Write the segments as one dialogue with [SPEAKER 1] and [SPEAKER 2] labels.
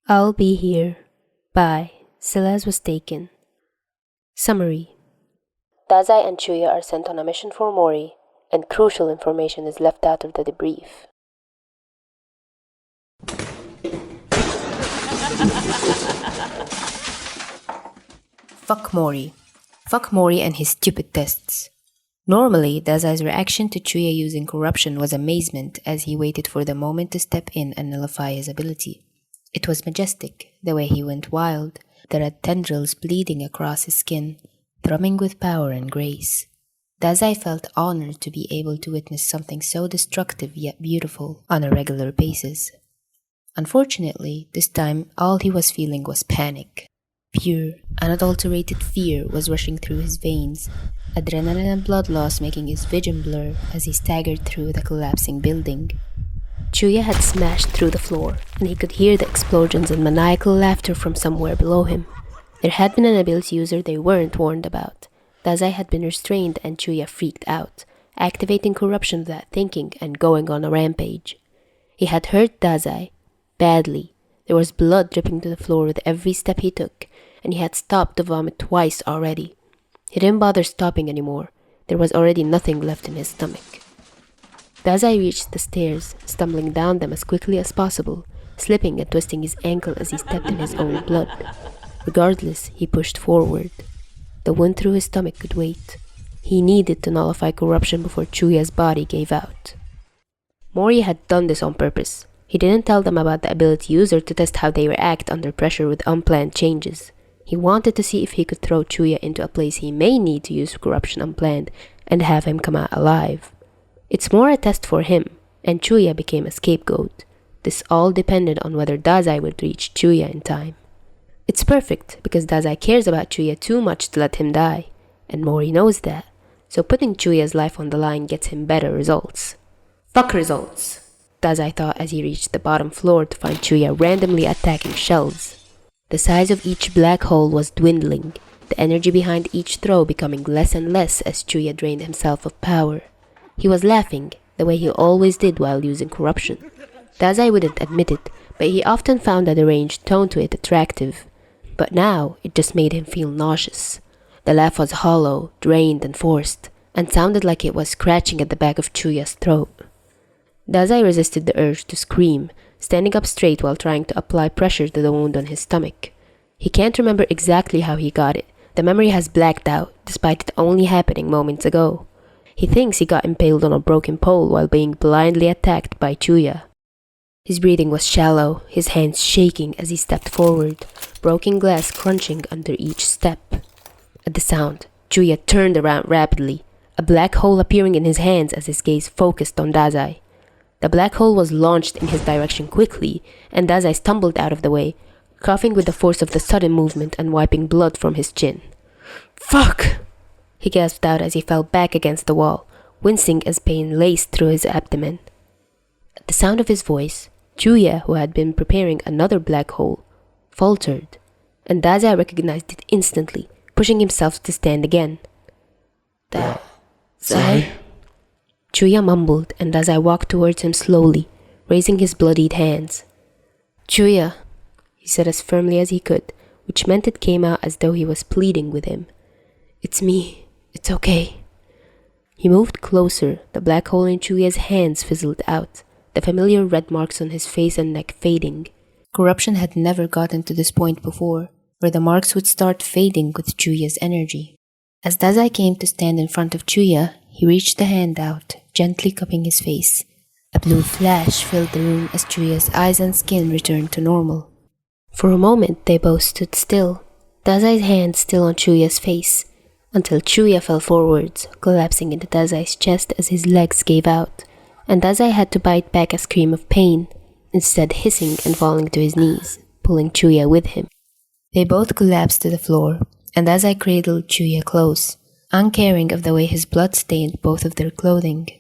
[SPEAKER 1] I'll Be Here by Silaswastaken. Summary: Dazai and Chuuya are sent on a mission for Mori, and crucial information is left out of the debrief. Fuck Mori. Fuck Mori and his stupid tests. Normally, Dazai's reaction to Chuuya using corruption was amazement as he waited for the moment to step in and nullify his ability. It was majestic, the way he went wild, the red tendrils bleeding across his skin, thrumming with power and grace. Dazai felt honored to be able to witness something so destructive yet beautiful on a regular basis. Unfortunately, this time all he was feeling was panic. Pure, unadulterated fear was rushing through his veins, adrenaline and blood loss making his vision blur as he staggered through the collapsing building. Chuuya had smashed through the floor, and he could hear the explosions and maniacal laughter from somewhere below him. There had been an ability user they weren't warned about. Dazai had been restrained and Chuuya freaked out, activating corruption without thinking and going on a rampage. He had hurt Dazai badly. There was blood dripping to the floor with every step he took, and he had stopped to vomit twice already. He didn't bother stopping anymore. There was already nothing left in his stomach. Dazai reached the stairs, stumbling down them as quickly as possible, slipping and twisting his ankle as he stepped in his own blood. Regardless, he pushed forward. The wound through his stomach could wait. He needed to nullify corruption before Chuuya's body gave out. Mori had done this on purpose. He didn't tell them about the ability user to test how they react under pressure with unplanned changes. He wanted to see if he could throw Chuuya into a place he may need to use corruption unplanned and have him come out alive. It's more a test for him, and Chuuya became a scapegoat. This all depended on whether Dazai would reach Chuuya in time. It's perfect, because Dazai cares about Chuuya too much to let him die, and Mori knows that, so putting Chuuya's life on the line gets him better results. Fuck results, Dazai thought as he reached the bottom floor to find Chuuya randomly attacking shelves. The size of each black hole was dwindling, the energy behind each throw becoming less and less as Chuuya drained himself of power. He was laughing, the way he always did while using corruption. Dazai wouldn't admit it, but he often found a deranged tone to it attractive. But now, it just made him feel nauseous. The laugh was hollow, drained and forced, and sounded like it was scratching at the back of Chuuya's throat. Dazai resisted the urge to scream, standing up straight while trying to apply pressure to the wound on his stomach. He can't remember exactly how he got it. The memory has blacked out, despite it only happening moments ago. He thinks he got impaled on a broken pole while being blindly attacked by Chuuya. His breathing was shallow, his hands shaking as he stepped forward, broken glass crunching under each step. At the sound, Chuuya turned around rapidly, a black hole appearing in his hands as his gaze focused on Dazai. The black hole was launched in his direction quickly, and Dazai stumbled out of the way, coughing with the force of the sudden movement and wiping blood from his chin. Fuck! He gasped out as he fell back against the wall, wincing as pain laced through his abdomen. At the sound of his voice, Chuuya, who had been preparing another black hole, faltered, and Dazai recognized it instantly, pushing himself to stand again. Dazai? Chuuya mumbled, and Dazai walked towards him slowly, raising his bloodied hands. Chuuya, he said as firmly as he could, which meant it came out as though he was pleading with him. It's me. It's okay. He moved closer, the black hole in Chuuya's hands fizzled out, the familiar red marks on his face and neck fading. Corruption had never gotten to this point before, where the marks would start fading with Chuuya's energy. As Dazai came to stand in front of Chuuya, he reached a hand out, gently cupping his face. A blue flash filled the room as Chuuya's eyes and skin returned to normal. For a moment they both stood still, Dazai's hand still on Chuuya's face, until Chuuya fell forwards, collapsing into Dazai's chest as his legs gave out, and Dazai had to bite back a scream of pain, instead hissing and falling to his knees, pulling Chuuya with him. They both collapsed to the floor, and Dazai cradled Chuuya close, uncaring of the way his blood stained both of their clothing.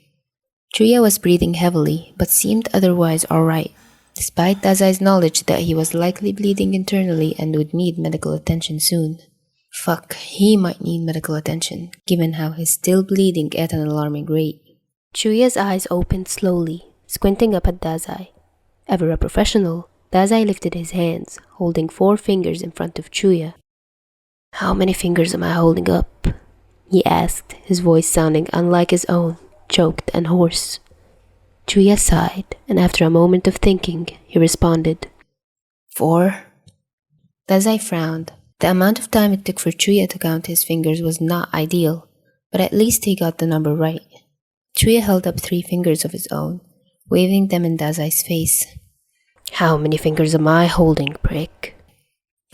[SPEAKER 1] Chuuya was breathing heavily, but seemed otherwise alright, despite Dazai's knowledge that he was likely bleeding internally and would need medical attention soon. Fuck, he might need medical attention, given how he's still bleeding at an alarming rate. Chuuya's eyes opened slowly, squinting up at Dazai. Ever a professional,
[SPEAKER 2] Dazai lifted his hands, holding 4 fingers in front of Chuuya. "How many fingers am I holding up?" he asked, his voice sounding unlike his own, choked and hoarse. Chuuya sighed, and after a moment of thinking, he responded,
[SPEAKER 1] 4. Dazai frowned. The amount of time it took for Chuuya to count his fingers was not ideal, but at least he got the number right. Chuuya held up 3 fingers of his own, waving them in Dazai's face.
[SPEAKER 2] "How many fingers am I holding, prick?"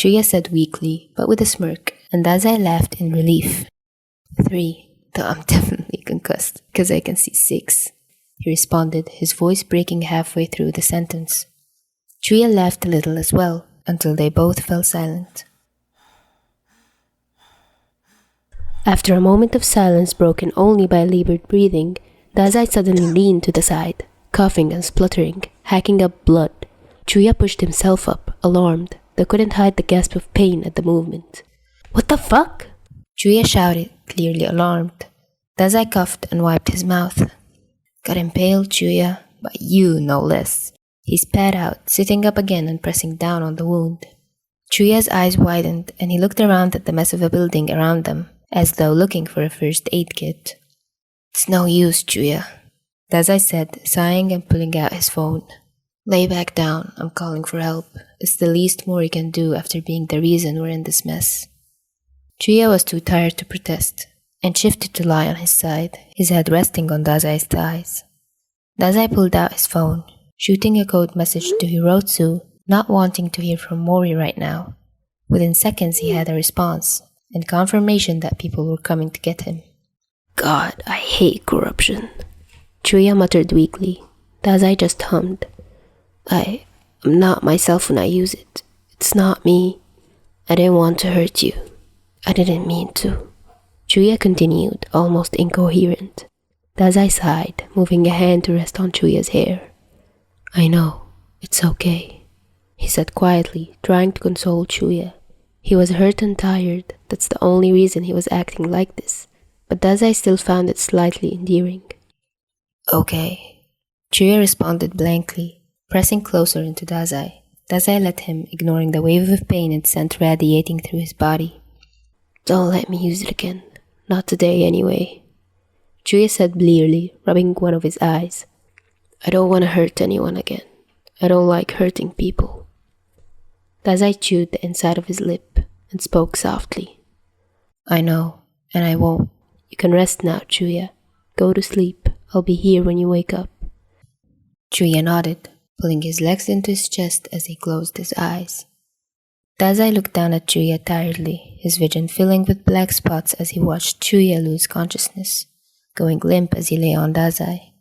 [SPEAKER 1] Chuuya said weakly, but with a smirk, and Dazai laughed in relief. 3, though I'm definitely concussed, because I can see 6, he responded, his voice breaking halfway through the sentence. Chuuya laughed a little as well, until they both fell silent.
[SPEAKER 2] After a moment of silence broken only by labored breathing, Dazai suddenly leaned to the side, coughing and spluttering, hacking up blood. Chuuya pushed himself up, alarmed, but couldn't hide the gasp of pain at the movement. "What the fuck?"
[SPEAKER 1] Chuuya shouted, clearly alarmed. Dazai coughed and wiped his mouth. "Got impaled, Chuuya, but you no less." He spat out, sitting up again and pressing down on the wound. Chuuya's eyes widened, and he looked around at the mess of a building around them, as though looking for a first aid kit. "It's no use, Chuuya," Dazai said, sighing and pulling out his phone. "Lay back down, I'm calling for help. It's the least Mori can do after being the reason we're in this mess." Chuuya was too tired to protest, and shifted to lie on his side, his head resting on Dazai's thighs. Dazai pulled out his phone, shooting a code message to Hirotsu, not wanting to hear from Mori right now. Within seconds he had a response, and confirmation that people were coming to get him.
[SPEAKER 2] "God, I hate corruption," Chuuya muttered weakly. Dazai just hummed. I'm not myself when I use it. It's not me. I didn't want to hurt you. I didn't mean to." Chuuya continued, almost incoherent. Dazai sighed, moving a hand to rest on Chuuya's hair. "I know. It's okay," he said quietly, trying to console Chuuya. He was hurt and tired. That's the only reason he was acting like this. But Dazai still found it slightly endearing.
[SPEAKER 1] "Okay," Chuuya responded blankly, pressing closer into Dazai. Dazai let him, ignoring the wave of pain it sent radiating through his body.
[SPEAKER 2] "Don't let me use it again. Not today, anyway," Chuuya said blearily, rubbing one of his eyes. "I don't want to hurt anyone again. I don't like hurting people." Dazai chewed the inside of his lip and spoke softly.
[SPEAKER 1] "I know, and I won't."
[SPEAKER 2] "You can rest now, Chuuya. Go to sleep. I'll be here when you wake up."
[SPEAKER 1] Chuuya nodded, pulling his legs into his chest as he closed his eyes. Dazai looked down at Chuuya tiredly, his vision filling with black spots as he watched Chuuya lose consciousness, going limp as he lay on Dazai.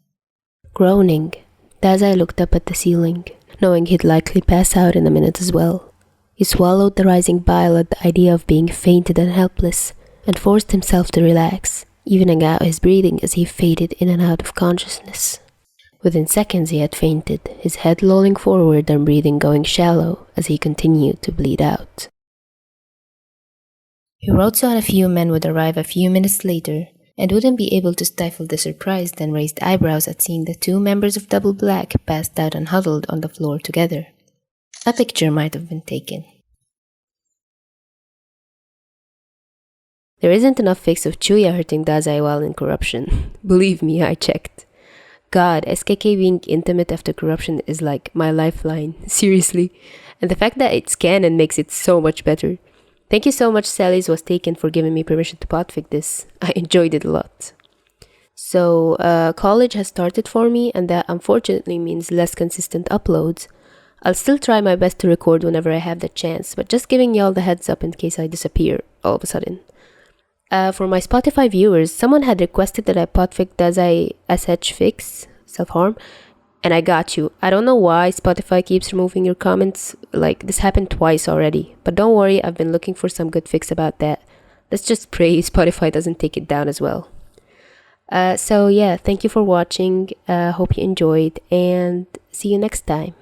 [SPEAKER 2] Groaning, Dazai looked up at the ceiling, knowing he'd likely pass out in a minute as well. He swallowed the rising bile at the idea of being fainted and helpless, and forced himself to relax, evening out his breathing as he faded in and out of consciousness. Within seconds he had fainted, his head lolling forward and breathing going shallow as he continued to bleed out.
[SPEAKER 1] Hirotsu and a few men would arrive a few minutes later, and wouldn't be able to stifle the surprised and raised eyebrows at seeing the 2 members of Double Black passed out and huddled on the floor together. A picture might have been taken.
[SPEAKER 2] There isn't enough fix of Chuuya hurting Dazai while in corruption. Believe me, I checked. God, SKK being intimate after corruption is like my lifeline, seriously. And the fact that it's canon makes it so much better. Thank you so much, Silaswastaken, for giving me permission to podfic this. I enjoyed it a lot. So, college has started for me, and that unfortunately means less consistent uploads. I'll still try my best to record whenever I have the chance, but just giving y'all the heads up in case I disappear all of a sudden. For my Spotify viewers, someone had requested that I podfic Dazai SH fix, self-harm, and I got you. I don't know why Spotify keeps removing your comments, like this happened twice already, but don't worry, I've been looking for some good fix about that. Let's just pray Spotify doesn't take it down as well. So yeah, thank you for watching, hope you enjoyed, and see you next time.